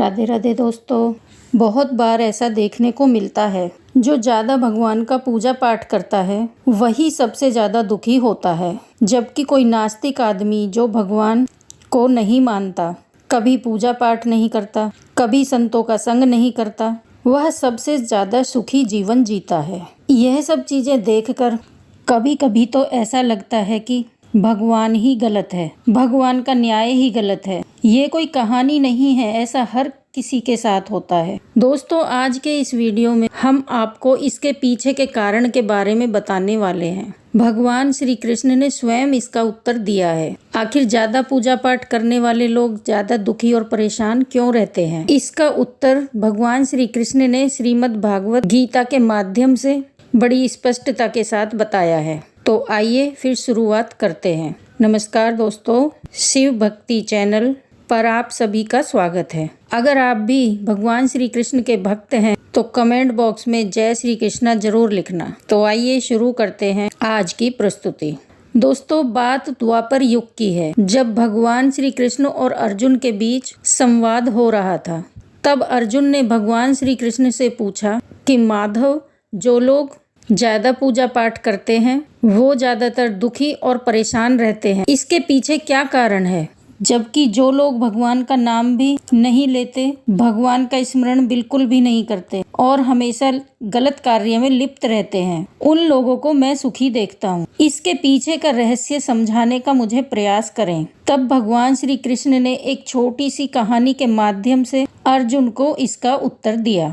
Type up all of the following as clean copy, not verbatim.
राधे राधे दोस्तों। बहुत बार ऐसा देखने को मिलता है, जो ज़्यादा भगवान का पूजा पाठ करता है वही सबसे ज़्यादा दुखी होता है। जबकि कोई नास्तिक आदमी जो भगवान को नहीं मानता, कभी पूजा पाठ नहीं करता, कभी संतों का संग नहीं करता, वह सबसे ज़्यादा सुखी जीवन जीता है। यह सब चीज़ें देखकर कभी कभी तो ऐसा लगता है कि भगवान ही गलत है, भगवान का न्याय ही गलत है। ये कोई कहानी नहीं है, ऐसा हर किसी के साथ होता है। दोस्तों, आज के इस वीडियो में हम आपको इसके पीछे के कारण के बारे में बताने वाले हैं। भगवान श्री कृष्ण ने स्वयं इसका उत्तर दिया है। आखिर ज्यादा पूजा पाठ करने वाले लोग ज्यादा दुखी और परेशान क्यों रहते हैं? इसका उत्तर भगवान श्री कृष्ण ने श्रीमद् भागवत गीता के माध्यम से बड़ी स्पष्टता के साथ बताया है। तो आइए फिर शुरुआत करते हैं। नमस्कार दोस्तों, शिव भक्ति चैनल पर आप सभी का स्वागत है। अगर आप भी भगवान श्री कृष्ण के भक्त हैं तो कमेंट बॉक्स में जय श्री कृष्णा जरूर लिखना। तो आइए शुरू करते हैं आज की प्रस्तुति। दोस्तों, बात द्वापर युग की है, जब भगवान श्री कृष्ण और अर्जुन के बीच संवाद हो रहा था। तब अर्जुन ने भगवान श्री कृष्ण से पूछा कि माधव, जो लोग ज्यादा पूजा पाठ करते हैं वो ज्यादातर दुखी और परेशान रहते हैं, इसके पीछे क्या कारण है? जबकि जो लोग भगवान का नाम भी नहीं लेते, भगवान का स्मरण बिल्कुल भी नहीं करते और हमेशा गलत कार्य में लिप्त रहते हैं, उन लोगों को मैं सुखी देखता हूँ। इसके पीछे का रहस्य समझाने का मुझे प्रयास करें। तब भगवान श्री कृष्ण ने एक छोटी सी कहानी के माध्यम से अर्जुन को इसका उत्तर दिया।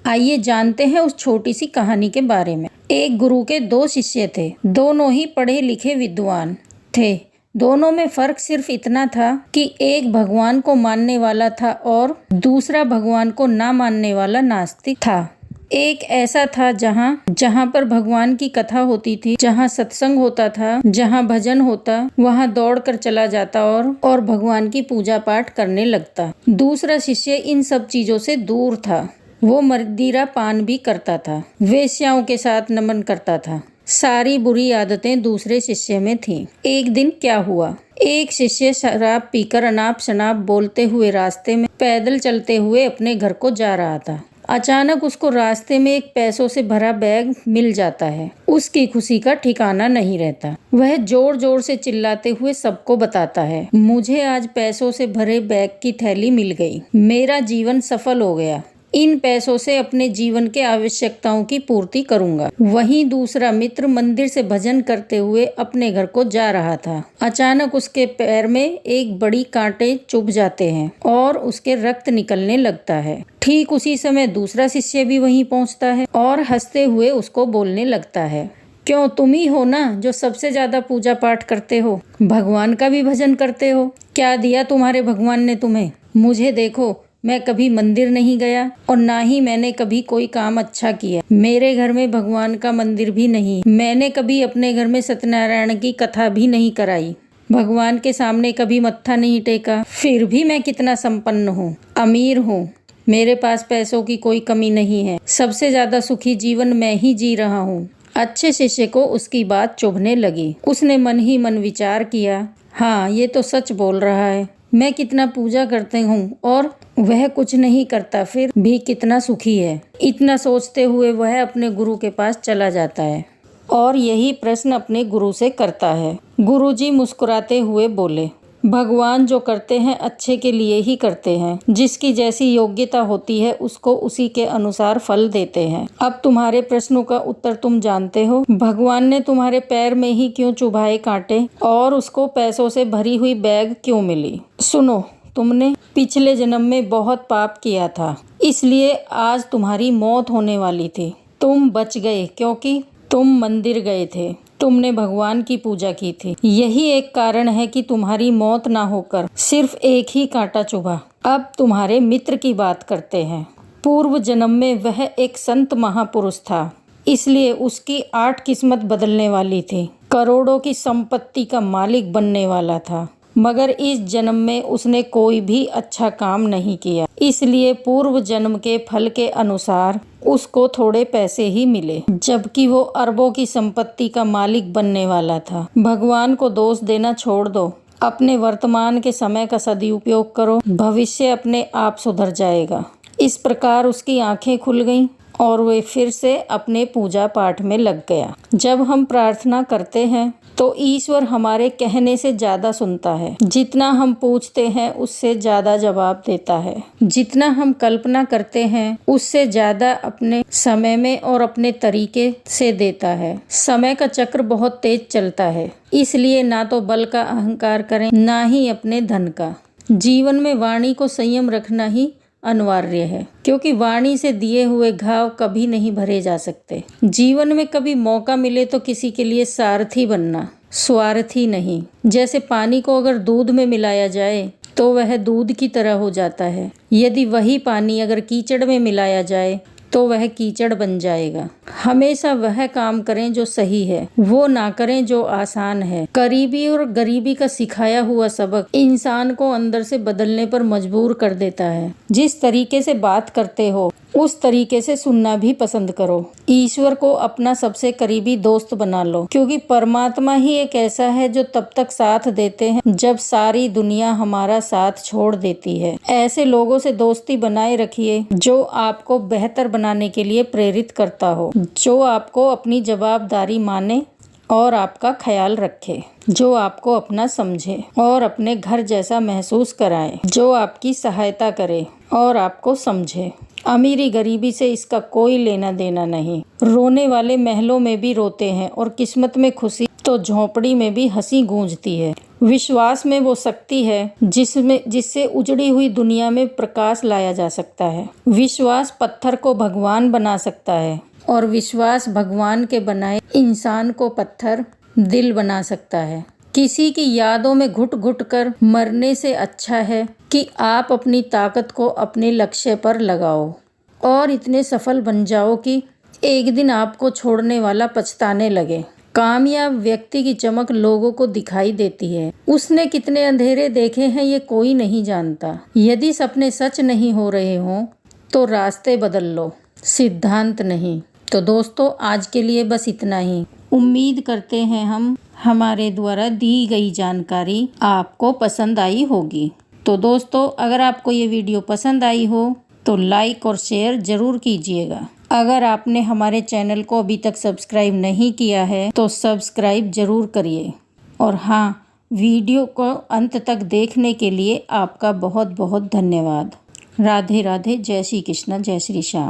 आइए जानते हैं उस छोटी सी कहानी के बारे में। एक गुरु के दो शिष्य थे, दोनों ही पढ़े लिखे विद्वान थे। दोनों में फर्क सिर्फ इतना था कि एक भगवान को मानने वाला था और दूसरा भगवान को ना मानने वाला नास्तिक था। एक ऐसा था जहाँ पर भगवान की कथा होती थी, जहाँ सत्संग होता था, जहाँ भजन होता, वहाँ दौड़ कर चला जाता और भगवान की पूजा पाठ करने लगता। दूसरा शिष्य इन सब चीजों से दूर था। वो मदिरा पान भी करता था, वेश्याओं के साथ नमन करता था। सारी बुरी आदतें दूसरे शिष्य में थीं। एक दिन क्या हुआ, एक शिष्य शराब पीकर अनाप शनाप बोलते हुए रास्ते में पैदल चलते हुए अपने घर को जा रहा था। अचानक उसको रास्ते में एक पैसों से भरा बैग मिल जाता है। उसकी खुशी का ठिकाना नहीं रहता। वह जोर जोर से चिल्लाते हुए सबको बताता है, मुझे आज पैसों से भरे बैग की थैली मिल गई, मेरा जीवन सफल हो गया, इन पैसों से अपने जीवन के आवश्यकताओं की पूर्ति करूंगा। वहीं दूसरा मित्र मंदिर से भजन करते हुए अपने घर को जा रहा था। अचानक उसके पैर में एक बड़ी कांटे चुभ जाते हैं और उसके रक्त निकलने लगता है। ठीक उसी समय दूसरा शिष्य भी वहीं पहुंचता है और हंसते हुए उसको बोलने लगता है, क्यों, तुम ही हो ना जो सबसे ज्यादा पूजा पाठ करते हो, भगवान का भी भजन करते हो, क्या दिया तुम्हारे भगवान ने तुम्हें? मुझे देखो, मैं कभी मंदिर नहीं गया और ना ही मैंने कभी कोई काम अच्छा किया। मेरे घर में भगवान का मंदिर भी नहीं, मैंने कभी अपने घर में सत्यनारायण की कथा भी नहीं कराई, भगवान के सामने कभी मत्था नहीं टेका। फिर भी मैं कितना संपन्न हूँ, अमीर हूँ, मेरे पास पैसों की कोई कमी नहीं है, सबसे ज्यादा सुखी जीवन मैं ही जी रहा हूँ। अच्छे शिष्य को उसकी बात चुभने लगी। उसने मन ही मन विचार किया, हाँ, ये तो सच बोल रहा है, मैं कितना पूजा करते हूँ और वह कुछ नहीं करता, फिर भी कितना सुखी है। इतना सोचते हुए वह अपने गुरु के पास चला जाता है और यही प्रश्न अपने गुरु से करता है। गुरुजी मुस्कुराते हुए बोले, भगवान जो करते हैं अच्छे के लिए ही करते हैं, जिसकी जैसी योग्यता होती है उसको उसी के अनुसार फल देते हैं। अब तुम्हारे प्रश्नों का उत्तर तुम जानते हो। भगवान ने तुम्हारे पैर में ही क्यों चुभाए कांटे और उसको पैसों से भरी हुई बैग क्यों मिली? सुनो, तुमने पिछले जन्म में बहुत पाप किया था, इसलिए आज तुम्हारी मौत होने वाली थी। तुम बच गए क्योंकि तुम मंदिर गए थे, तुमने भगवान की पूजा की थी। यही एक कारण है कि तुम्हारी मौत ना होकर सिर्फ एक ही कांटा चुभा। अब तुम्हारे मित्र की बात करते हैं। पूर्व जन्म में वह एक संत महापुरुष था, इसलिए उसकी 8 किस्मत बदलने वाली थी। करोड़ों की संपत्ति का मालिक बनने वाला था, मगर इस जन्म में उसने कोई भी अच्छा काम नहीं किया, इसलिए पूर्व जन्म के फल के अनुसार उसको थोड़े पैसे ही मिले, जबकि वो अरबों की संपत्ति का मालिक बनने वाला था। भगवान को दोष देना छोड़ दो, अपने वर्तमान के समय का सदुपयोग करो, भविष्य अपने आप सुधर जाएगा। इस प्रकार उसकी आंखें खुल गईं और वे फिर से अपने पूजा पाठ में लग गया। जब हम प्रार्थना करते हैं तो ईश्वर हमारे कहने से ज़्यादा सुनता है। जितना हम पूछते हैं उससे ज़्यादा जवाब देता है। जितना हम कल्पना करते हैं उससे ज़्यादा अपने समय में और अपने तरीके से देता है। समय का चक्र बहुत तेज चलता है, इसलिए ना तो बल का अहंकार करें, ना ही अपने धन का। जीवन में वाणी को संयम रखना ही अनिवार्य है, क्योंकि वाणी से दिए हुए घाव कभी नहीं भरे जा सकते। जीवन में कभी मौका मिले तो किसी के लिए सारथी बनना, स्वार्थी नहीं। जैसे पानी को अगर दूध में मिलाया जाए तो वह दूध की तरह हो जाता है, यदि वही पानी अगर कीचड़ में मिलाया जाए तो वह कीचड़ बन जाएगा। हमेशा वह काम करें जो सही है, वो ना करें जो आसान है। करीबी और गरीबी का सिखाया हुआ सबक इंसान को अंदर से बदलने पर मजबूर कर देता है। जिस तरीके से बात करते हो उस तरीके से सुनना भी पसंद करो। ईश्वर को अपना सबसे करीबी दोस्त बना लो, क्योंकि परमात्मा ही एक ऐसा है जो तब तक साथ देते हैं जब सारी दुनिया हमारा साथ छोड़ देती है। ऐसे लोगों से दोस्ती बनाए रखिए जो आपको बेहतर बनाने के लिए प्रेरित करता हो, जो आपको अपनी जवाबदारी माने और आपका ख्याल रखे, जो आपको अपना समझे और अपने घर जैसा महसूस कराए, जो आपकी सहायता करे और आपको समझे। अमीरी गरीबी से इसका कोई लेना देना नहीं। रोने वाले महलों में भी रोते हैं और किस्मत में खुशी तो झोंपड़ी में भी हंसी गूंजती है। विश्वास में वो शक्ति है जिससे उजड़ी हुई दुनिया में प्रकाश लाया जा सकता है। विश्वास पत्थर को भगवान बना सकता है और विश्वास भगवान के बनाए इंसान को पत्थर दिल बना सकता है। किसी की यादों में घुट घुट कर मरने से अच्छा है कि आप अपनी ताकत को अपने लक्ष्य पर लगाओ और इतने सफल बन जाओ कि एक दिन आपको छोड़ने वाला पछताने लगे। कामयाब व्यक्ति की चमक लोगों को दिखाई देती है। उसने कितने अंधेरे देखे हैं ये कोई नहीं जानता। यदि सपने सच नहीं हो रहे हों तो रास्ते बदल लो, सिद्धांत नहीं। तो दोस्तों, आज के लिए बस इतना ही। उम्मीद करते हैं हमारे द्वारा दी गई जानकारी आपको पसंद आई होगी। तो दोस्तों, अगर आपको ये वीडियो पसंद आई हो तो लाइक और शेयर ज़रूर कीजिएगा। अगर आपने हमारे चैनल को अभी तक सब्सक्राइब नहीं किया है तो सब्सक्राइब ज़रूर करिए। और हाँ, वीडियो को अंत तक देखने के लिए आपका बहुत बहुत धन्यवाद। राधे राधे। जय श्री कृष्ण, जय श्री श्याम।